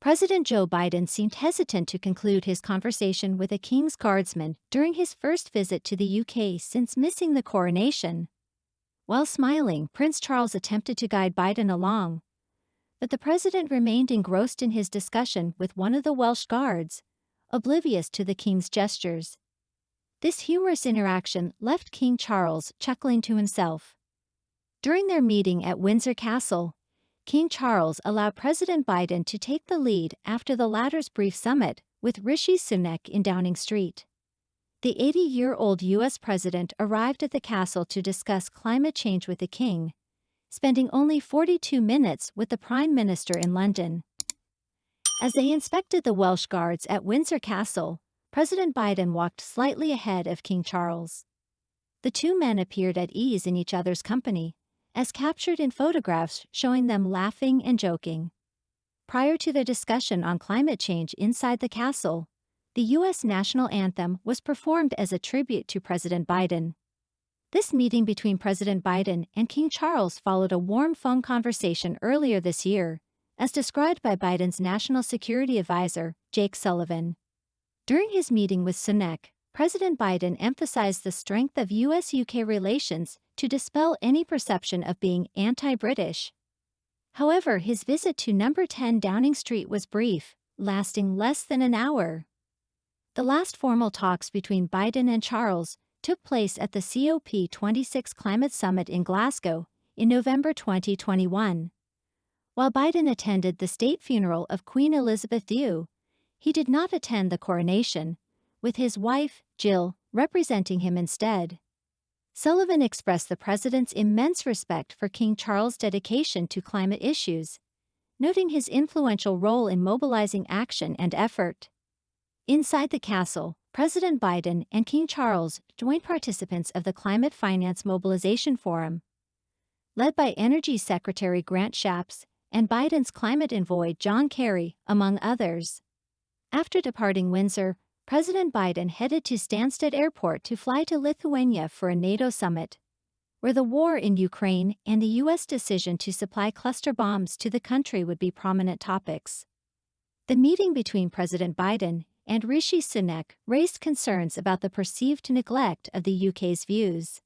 President Joe Biden seemed hesitant to conclude his conversation with a King's Guardsman during his first visit to the UK since missing the coronation. While smiling, Prince Charles attempted to guide Biden along, but the president remained engrossed in his discussion with one of the Welsh guards, oblivious to the king's gestures. This humorous interaction left King Charles chuckling to himself. During their meeting at Windsor Castle, King Charles allowed President Biden to take the lead after the latter's brief summit with Rishi Sunak in Downing Street. The 80-year-old U.S. president arrived at the castle to discuss climate change with the king, spending only 42 minutes with the Prime Minister in London. As they inspected the Welsh Guards at Windsor Castle, President Biden walked slightly ahead of King Charles. The two men appeared at ease in each other's company, as captured in photographs showing them laughing and joking. Prior to their discussion on climate change inside the castle, the U.S. national anthem was performed as a tribute to President Biden. This meeting between President Biden and King Charles followed a warm phone conversation earlier this year, as described by Biden's national security advisor, Jake Sullivan. During his meeting with Sunak, President Biden emphasized the strength of U.S.-UK relations to dispel any perception of being anti-British. However, his visit to No. 10 Downing Street was brief, lasting less than an hour. The last formal talks between Biden and Charles took place at the COP26 Climate Summit in Glasgow in November 2021. While Biden attended the state funeral of Queen Elizabeth II, he did not attend the coronation, with his wife, Jill, representing him instead. Sullivan expressed the president's immense respect for King Charles' dedication to climate issues, noting his influential role in mobilizing action and effort. Inside the castle, President Biden and King Charles joined participants of the Climate Finance Mobilization Forum, led by Energy Secretary Grant Shapps and Biden's climate envoy John Kerry, among others. After departing Windsor, President Biden headed to Stansted Airport to fly to Lithuania for a NATO summit, where the war in Ukraine and the U.S. decision to supply cluster bombs to the country would be prominent topics. The meeting between President Biden and Rishi Sunak raised concerns about the perceived neglect of the UK's views.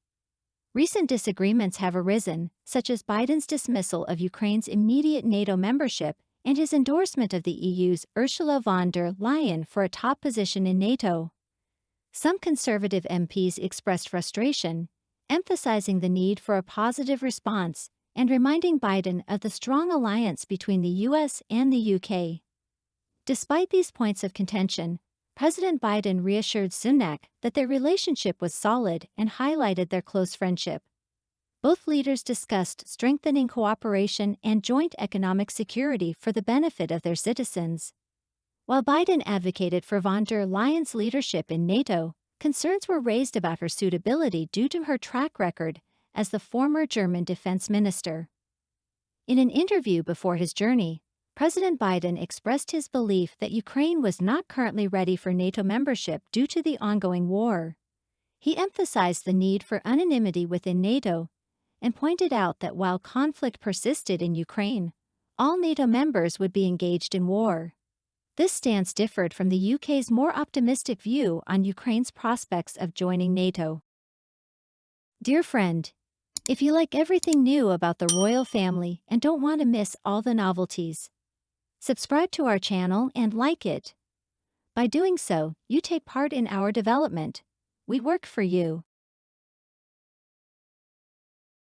Recent disagreements have arisen, such as Biden's dismissal of Ukraine's immediate NATO membership and his endorsement of the EU's Ursula von der Leyen for a top position in NATO. Some conservative MPs expressed frustration, emphasizing the need for a positive response and reminding Biden of the strong alliance between the US and the UK. Despite these points of contention, President Biden reassured Sunak that their relationship was solid and highlighted their close friendship. Both leaders discussed strengthening cooperation and joint economic security for the benefit of their citizens. While Biden advocated for von der Leyen's leadership in NATO, concerns were raised about her suitability due to her track record as the former German defense minister. In an interview before his journey, President Biden expressed his belief that Ukraine was not currently ready for NATO membership due to the ongoing war. He emphasized the need for unanimity within NATO and pointed out that while conflict persisted in Ukraine, all NATO members would be engaged in war. This stance differed from the UK's more optimistic view on Ukraine's prospects of joining NATO. Dear friend, if you like everything new about the royal family and don't want to miss all the novelties, subscribe to our channel and like it. By doing so, you take part in our development. We work for you.